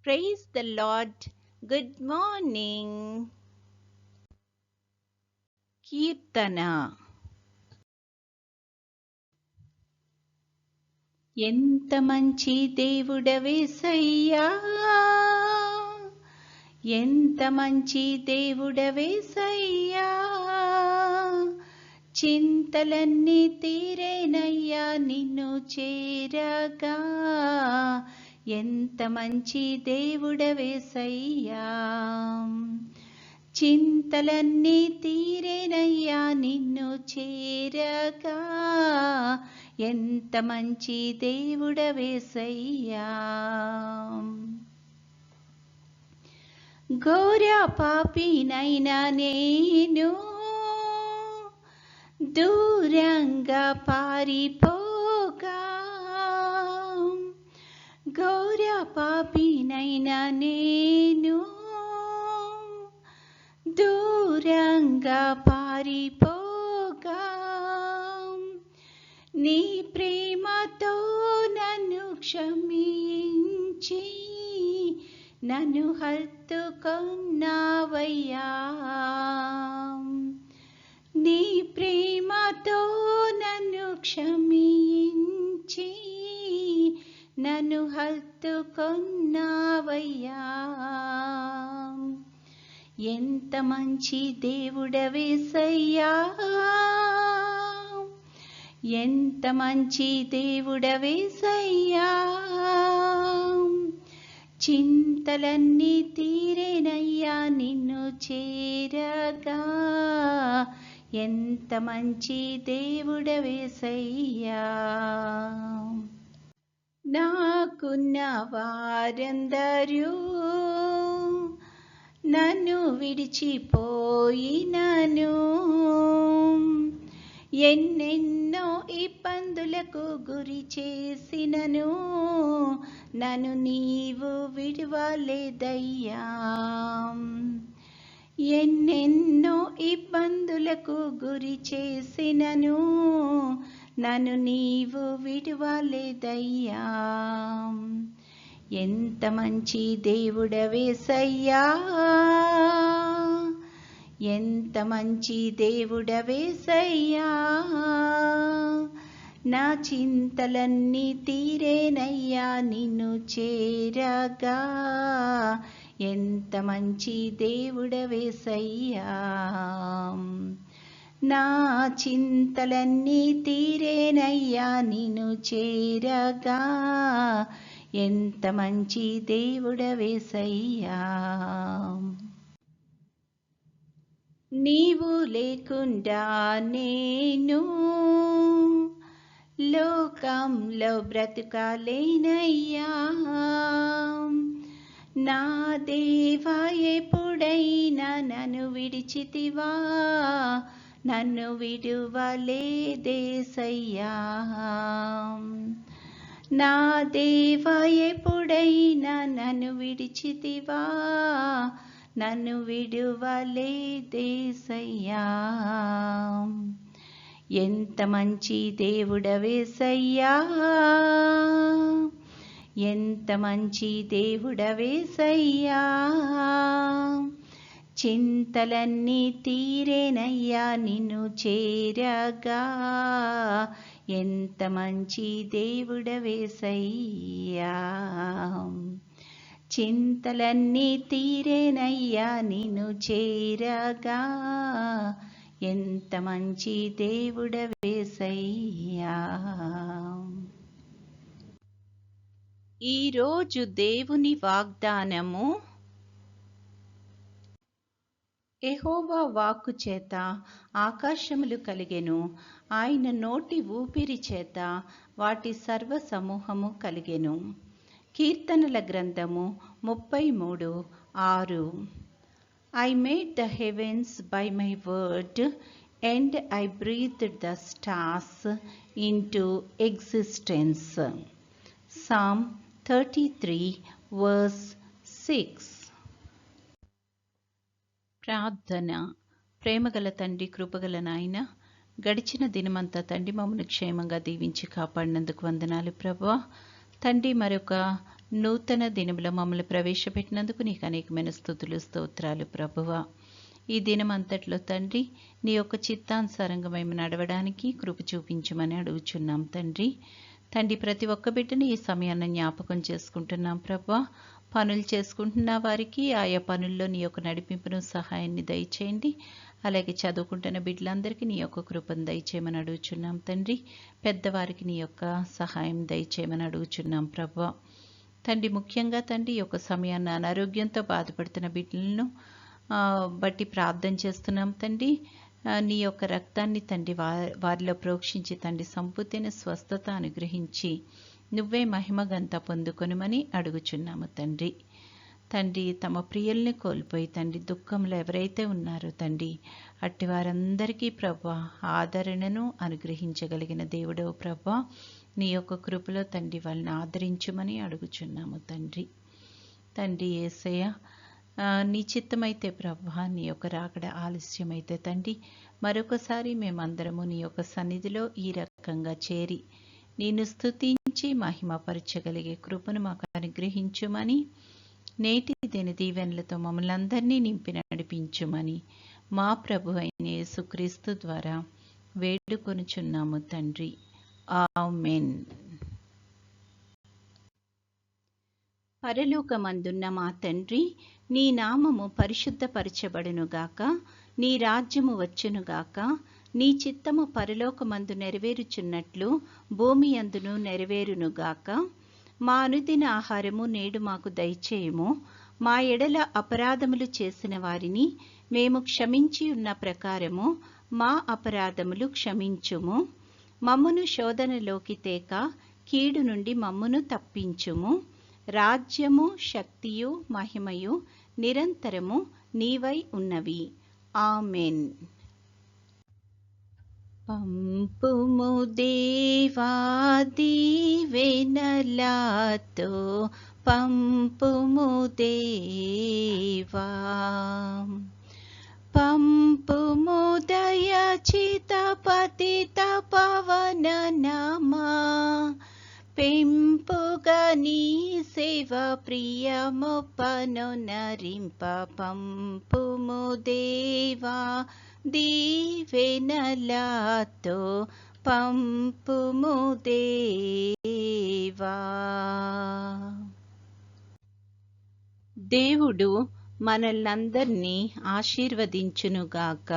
Praise the Lord. Good morning. కీర్తన. ఎంత మంచి దేవుడవేసయ్యా, ఎంత మంచి దేవుడవేసయ్యా, చింతలన్నీ తీరేనయ్యా నిన్ను చేరగా. ఎంత మంచి దేవుడవేసయ్యా, చింతలన్నీ తీరేనయ్యా నిన్ను చేరగా. ఎంత మంచి దేవుడవేసయ్యా, ఘోర పాపినైనా నేను దూరంగా పారిపోగా, ఘోర పాపినైనా నేను దూరంగా పారిపోగా, నీ ప్రేమతో నన్ను క్షమించి నన్ను హత్తుకొన్నావయ్యా. నీ ప్రేమతో నన్ను క్షమించి నన్ను హత్తుకొన్నావయ్యా. ఎంత మంచి దేవుడవేసయ్యా, ఎంత మంచి దేవుడవేసయ్యా, చింతలన్నీ తీరేనయ్యా నిన్ను చేరగా. ఎంత మంచి దేవుడవేసయ్యా, నాకున్న వారందరూ నన్ను విడిచిపోయినను, ఎన్నెన్నో ఇబ్బందులకు గురి చేసినను నన్ను నీవు విడువలేదయ్యా. ఎన్నెన్నో ఇబ్బందులకు గురి చేసినను నన్ను నీవు విడువలేదయ్యా. ఎంత మంచి దేవుడవేసయ్యా, ఎంత మంచి దేవుడవేసయ్యా, నా చింతలన్నీ తీరేనయ్యా నిన్ను చేరగా. ఎంత మంచి దేవుడవేసయ్యా, నా చింతలన్నీ తీరేనయ్యా నిన్ను చేరగా. ఎంత మంచి దేవుడవేసయ్యా, నీవు లేకుండా నేను లోకంలో బ్రతుకాలేనయ్యా. నా దేవా ఎప్పుడైనా నన్ను విడిచితివా, నన్ను విడువలేదేసయ్యా. నా దేవా ఎప్పుడైనా నన్ను విడిచితివా, నన్ను విడువలేదేసయ్యా. ఎంత మంచి దేవుడవేసయ్యా, ఎంత మంచి దేవుడవేసయ్యా, చింతలన్నీ తీరేనయ్యా నిన్ను చేరగా. ఎంత మంచి దేవుడవేసయ్యా, చింతలన్నీ తీరేనయ్యా నిన్ను చేరగా. ఎంత మంచి దేవుడవేసయ్యా. ఈరోజు దేవుని వాగ్దానము, యెహోవా వాక్కు చేత ఆకాశములు కలిగెను, ఆయన నోటి ఊపిరి చేత వాటి సర్వ సమూహము కలిగెను. కీర్తనల గ్రంథము 33:6. I made the heavens by my word, and I breathed the stars into existence. Psalm 33:6. ప్రార్థన. ప్రేమగల తండ్రి, కృపగల నాయన, గడిచిన దినమంతా తండ్రి మమ్మల్ని క్షేమంగా దీవించి కాపాడినందుకు వందనాలు ప్రభువా. తండ్రి, మరొక నూతన దినములో మమ్మల్ని ప్రవేశపెట్టినందుకు నీకు అనేకమైన స్తుతులు, స్తోత్రాలు ప్రభువా. ఈ దినమంతట్లో తండ్రి, నీ యొక్క చిత్తానుసారంగా మేము నడవడానికి కృప చూపించమని అడుగుచున్నాం తండ్రి. ప్రతి ఒక్క బిడ్డని ఈ సమయాన్ని జ్ఞాపకం చేసుకుంటున్నాం ప్రభువా. పనులు చేసుకుంటున్న వారికి ఆయా పనుల్లో నీ యొక్క నడిపింపును, సహాయాన్ని దయచేయండి. అలాగే చదువుకుంటున్న బిడ్డలందరికీ నీ యొక్క కృపను దయచేయమని అడుగుచున్నాం తండ్రి. పెద్దవారికి నీ యొక్క సహాయం దయచేయమని అడుగుచున్నాం ప్రభువా. ముఖ్యంగా ఈ యొక్క సమయాన్ని అనారోగ్యంతో బాధపడుతున్న బిడ్డలను బట్టి ప్రార్థన చేస్తున్నాం తండ్రి. నీ యొక్క రక్తాన్ని వారిలో ప్రోక్షించి సంపూర్ణ స్వస్థత అనుగ్రహించి నువ్వే మహిమగంతా పొందుకొనుమని అడుగుచున్నాము తండ్రి. తమ ప్రియుల్ని కోల్పోయి దుఃఖంలో ఎవరైతే ఉన్నారో అట్టి వారందరికీ ప్రభువా ఆదరణను అనుగ్రహించగలిగిన దేవుడవు ప్రభువా, నీ యొక్క కృపలో వాళ్ళని ఆదరించుమని అడుగుచున్నాము తండ్రి. యేసయ్య, నీ చిత్తమైతే ప్రభువా నీ యొక్క రాకడ ఆలస్యమైతే మరొకసారి మేమందరము నీ యొక్క సన్నిధిలో ఈ రకంగా చేరి నిన్ను స్తుతించి మహిమపరచగలిగే కృపను మాకు అనుగ్రహించుమని, నేటి దిన దీవెనలతో మమ్మల్ని అందరినీ నింపి నడిపించుమని మా ప్రభు అయిన యేసుక్రీస్తు ద్వారా వేడుకొనుచున్నాము తండ్రి. ఆమేన్. పరలోకమందున్న మా తండ్రి, నీ నామము పరిశుద్ధపరచబడునుగాక, నీ రాజ్యము వచ్చునుగాక, నీ చిత్తము పరలోకమందు నెరవేరుచున్నట్లు భూమి అందును నెరవేరునుగాక. మా అనుదిన ఆహారము నేడు మాకు దయచేయుము. మా ఎడల అపరాధములు చేసిన వారిని మేము క్షమించి ఉన్న ప్రకారము మా అపరాధములు క్షమించుము. మమ్మును శోధనలోకి తేక కీడు నుండి మమ్మును తప్పించుము. రాజ్యము, శక్తియు, మహిమయు నిరంతరము నీవై ఉన్నవి. ఆమెన్. పంపుము దేవా దీవెనలతో, పంపుము దేవా, పంపుము దయచిత పతిత పవన నామా, పెంపుగా నీ సేవ ప్రియమొప్పను నరింప. పంపుము దేవా దీవెనలతో, పంపుము దేవా. దేవుడు మనల్నందరినీ ఆశీర్వదించునుగాక.